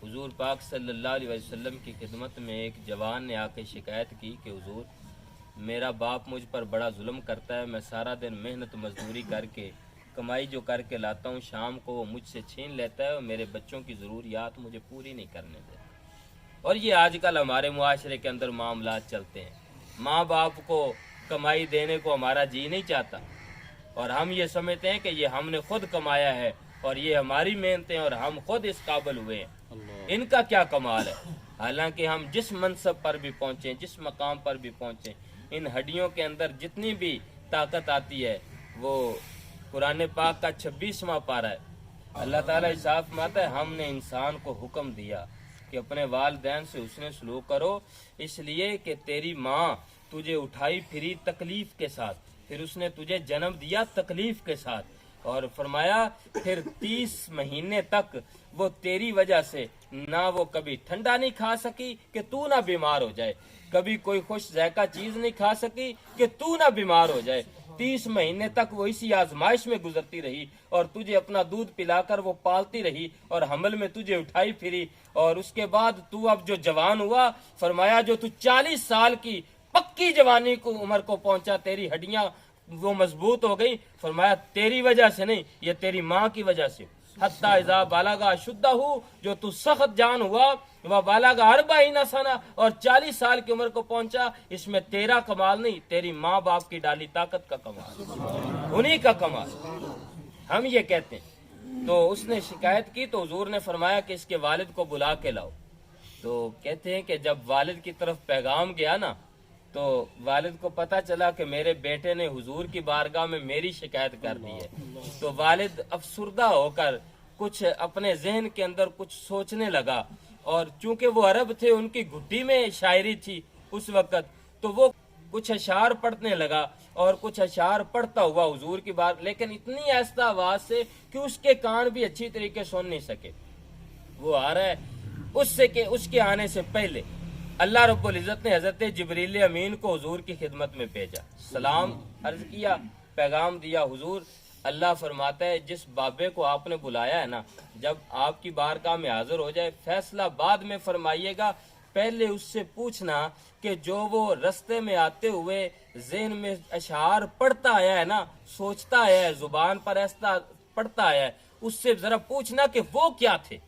حضور پاک صلی اللہ علیہ وسلم کی خدمت میں ایک جوان نے آ کے شکایت کی کہ حضور میرا باپ مجھ پر بڑا ظلم کرتا ہے، میں سارا دن محنت مزدوری کر کے کمائی جو کر کے لاتا ہوں شام کو وہ مجھ سے چھین لیتا ہے اور میرے بچوں کی ضروریات مجھے پوری نہیں کرنے دیتا۔ اور یہ آج کل ہمارے معاشرے کے اندر معاملات چلتے ہیں، ماں باپ کو کمائی دینے کو ہمارا جی نہیں چاہتا اور ہم یہ سمجھتے ہیں کہ یہ ہم نے خود کمایا ہے اور یہ ہماری محنتیں اور ہم خود اس قابل ہوئے ہیں، ان کا کیا کمال ہے۔ حالانکہ ہم جس منصب پر بھی پہنچیں، جس مقام پر بھی پہنچیں، ان ہڈیوں کے اندر جتنی بھی طاقت آتی ہے وہ قرآن پاک کا 26واں پارہ ہے۔ اللہ تعالیٰ ارشاد فرماتا ہے ہم نے انسان کو حکم دیا کہ اپنے والدین سے حسن سلوک کرو، اس لیے کہ تیری ماں تجھے اٹھائی پھری تکلیف کے ساتھ، پھر اس نے تجھے جنم دیا تکلیف کے ساتھ، اور فرمایا پھر 30 مہینے تک وہ تیری وجہ سے نہ وہ کبھی ٹھنڈا نہیں کھا سکی کہ تو نہ بیمار ہو جائے، کبھی کوئی خوش ذائقہ چیز نہیں کھا سکی کہ تو نہ بیمار ہو جائے۔ 30 مہینے تک وہ اسی آزمائش میں گزرتی رہی اور تجھے اپنا دودھ پلا کر وہ پالتی رہی اور حمل میں تجھے اٹھائی پھری، اور اس کے بعد تو اب جو جوان ہوا، فرمایا جو تو 40 سال کی پکی جوانی کو عمر کو پہنچا، تیری ہڈیاں وہ مضبوط ہو گئی، فرمایا تیری وجہ سے نہیں، یہ تیری ماں کی وجہ سے۔ حتی اذا بالغ اشدہ، جو تو سخت جان ہوا، وہ بالغ 40 سنہ اور 40 سال کی عمر کو پہنچا، اس میں تیرا کمال نہیں، تیری ماں باپ کی ڈالی طاقت کا کمال، انہی کا کمال، ہم یہ کہتے ہیں۔ تو اس نے شکایت کی تو حضور نے فرمایا کہ اس کے والد کو بلا کے لاؤ۔ تو کہتے ہیں کہ جب والد کی طرف پیغام گیا نا تو والد کو پتا چلا کہ میرے بیٹے نے حضور کی بارگاہ میں میری شکایت کر دی ہے، تو والد افسردہ ہو کر کچھ اپنے ذہن کے اندر کچھ سوچنے لگا، اور چونکہ وہ عرب تھے، ان کی گھٹی میں شاعری تھی اس وقت، تو وہ کچھ اشعار پڑھنے لگا اور کچھ اشعار پڑھتا ہوا حضور کی بات، لیکن اتنی آہستہ آواز سے کہ اس کے کان بھی اچھی طریقے سن نہیں سکے۔ وہ آ رہا ہے اس سے کہ اس کے آنے سے پہلے اللہ رب العزت نے حضرت جبریل امین کو حضور کی خدمت میں بھیجا، سلام عرض کیا، پیغام دیا۔ حضور اللہ فرماتا ہے جس بابے کو آپ نے بلایا ہے نا، جب آپ کی بارگاہ میں حاضر ہو جائے فیصلہ بعد میں فرمائیے گا، پہلے اس سے پوچھنا کہ جو وہ رستے میں آتے ہوئے ذہن میں اشعار پڑھتا آیا ہے نا، سوچتا آیا ہے، زبان پر ایسا پڑھتا آیا ہے، اس سے ذرا پوچھنا کہ وہ کیا تھے،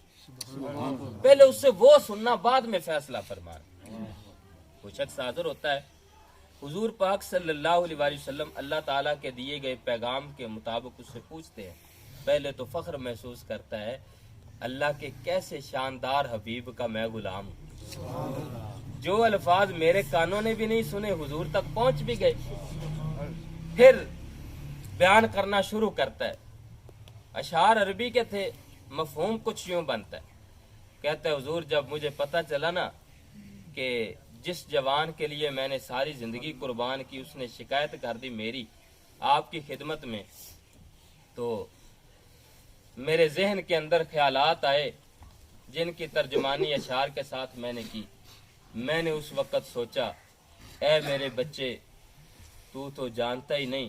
پہلے اس سے وہ سننا، بعد میں فیصلہ فرمانا۔ وہ شخص حاضر ہوتا ہے، حضور پاک صلی اللہ علیہ وسلم اللہ تعالیٰ کے دیے گئے پیغام کے مطابق اس سے پوچھتے ہیں، پہلے تو فخر محسوس کرتا ہے اللہ کے کیسے شاندار حبیب کا میں غلام ہوں، جو الفاظ میرے کانوں نے بھی نہیں سنے حضور تک پہنچ بھی گئے۔ پھر بیان کرنا شروع کرتا ہے، اشعار عربی کے تھے، مفہوم کچھ یوں بنتا ہے، کہتا ہے حضور جب مجھے پتا چلا نا کہ جس جوان کے لیے میں نے ساری زندگی قربان کی اس نے شکایت کر دی میری آپ کی خدمت میں، تو میرے ذہن کے اندر خیالات آئے جن کی ترجمانی اشعار کے ساتھ میں نے کی۔ میں نے اس وقت سوچا اے میرے بچے، تو جانتا ہی نہیں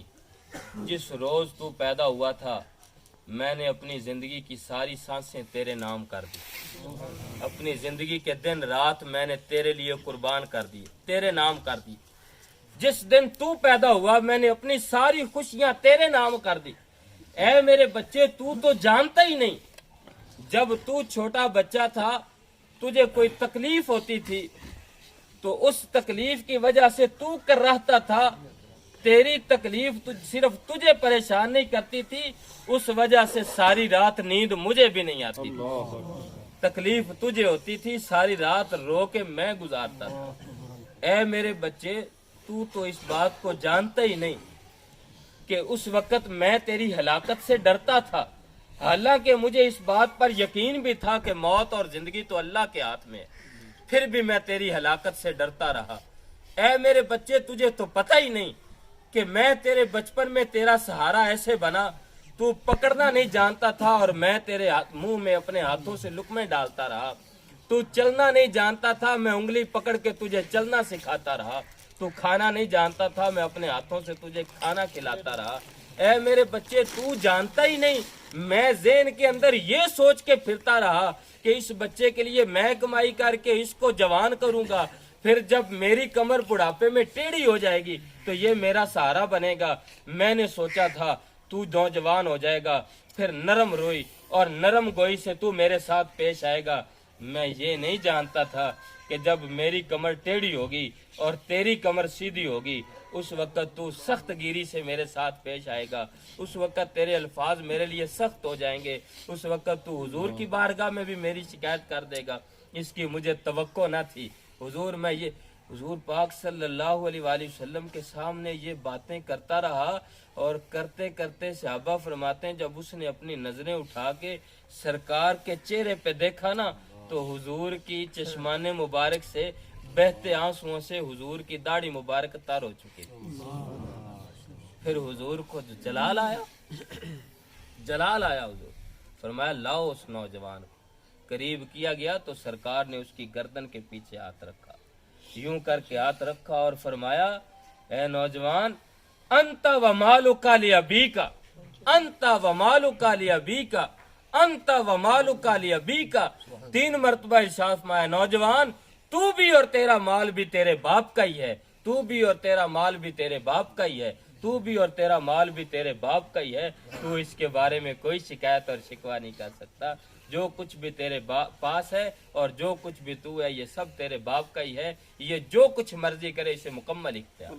جس روز تو پیدا ہوا تھا میں نے اپنی زندگی کی ساری سانسیں تیرے نام کر دی، اپنی زندگی کے دن رات میں نے تیرے لیے قربان کر دی، تیرے نام کر دی۔ جس دن تو پیدا ہوا میں نے اپنی ساری خوشیاں تیرے نام کر دی۔ اے میرے بچے تو جانتا ہی نہیں، جب تو چھوٹا بچہ تھا تجھے کوئی تکلیف ہوتی تھی تو اس تکلیف کی وجہ سے تو کر رہتا تھا، تیری تکلیف صرف تجھے پریشان نہیں کرتی تھی، اس وجہ سے ساری رات نیند مجھے بھی نہیں آتی تھی، تکلیف تجھے ہوتی تھی، ساری رات رو کے میں گزارتا تھا۔ اے میرے بچے تو اس بات کو جانتا ہی نہیں کہ اس وقت میں تیری ہلاکت سے ڈرتا تھا، حالانکہ مجھے اس بات پر یقین بھی تھا کہ موت اور زندگی تو اللہ کے ہاتھ میں ہے، پھر بھی میں تیری ہلاکت سے ڈرتا رہا۔ اے میرے بچے تجھے تو پتہ ہی نہیں کہ میں تیرے بچپن میں تیرا سہارا ایسے بنا، تو پکڑنا نہیں جانتا تھا اور میں تیرے منہ میں اپنے ہاتھوں سے لقمے ڈالتا رہا، تو چلنا نہیں جانتا تھا میں انگلی پکڑ کے تجھے چلنا سکھاتا رہا، تو کھانا نہیں جانتا تھا میں اپنے ہاتھوں سے تجھے کھانا کھلاتا رہا۔ اے میرے بچے تو جانتا ہی نہیں، میں ذہن کے اندر یہ سوچ کے پھرتا رہا کہ اس بچے کے لیے میں کمائی کر کے اس کو جوان کروں گا، پھر جب میری کمر بڑھاپے میں ٹیڑھی ہو جائے گی تو یہ میرا سہارا بنے گا۔ میں نے سوچا تھا تو نوجوان ہو جائے گا، پھر نرم روئی اور نرم گوئی سے تو میرے ساتھ پیش آئے گا۔ میں یہ نہیں جانتا تھا کہ جب میری کمر ٹیڑھی ہوگی اور تیری کمر سیدھی ہوگی اس وقت تو سخت گیری سے میرے ساتھ پیش آئے گا، اس وقت تیرے الفاظ میرے لیے سخت ہو جائیں گے، اس وقت تو حضور کی بارگاہ میں بھی میری شکایت کر دے گا۔ اس کی مجھے توقع نہ تھی حضور پاک صلی اللہ علیہ وآلہ وسلم کے سامنے یہ باتیں کرتا رہا، اور کرتے کرتے صحابہ فرماتے ہیں جب اس نے اپنی نظریں اٹھا کے سرکار کے چہرے پہ دیکھا نا تو حضور کی چشمان مبارک سے بہتے آنسوؤں سے حضور کی داڑھی مبارک تر ہو چکی تھی۔ پھر حضور کو جلال آیا حضور فرمایا لاؤ اس نوجوان کو۔ قریب کیا گیا تو سرکار نے اس کی گردن کے پیچھے ہاتھ رکھا، یوں کر کے ہاتھ رکھا اور فرمایا اے نوجوان انت و مالک لابیک، انت و مالک لابیک، انت و مالک لابیک، 3 مرتبہ ارشاد فرمایا نوجوان تو بھی اور تیرا مال بھی تیرے باپ کا ہی ہے، تو بھی اور تیرا مال بھی تیرے باپ کا ہی ہے، تو بھی اور تیرا مال بھی تیرے باپ کا ہی ہے، تو اس کے بارے میں کوئی شکایت اور شکوہ نہیں کر سکتا۔ جو کچھ بھی تیرے پاس ہے اور جو کچھ بھی تو ہے یہ سب تیرے باپ کا ہی ہے، یہ جو کچھ مرضی کرے اسے مکمل اختیار۔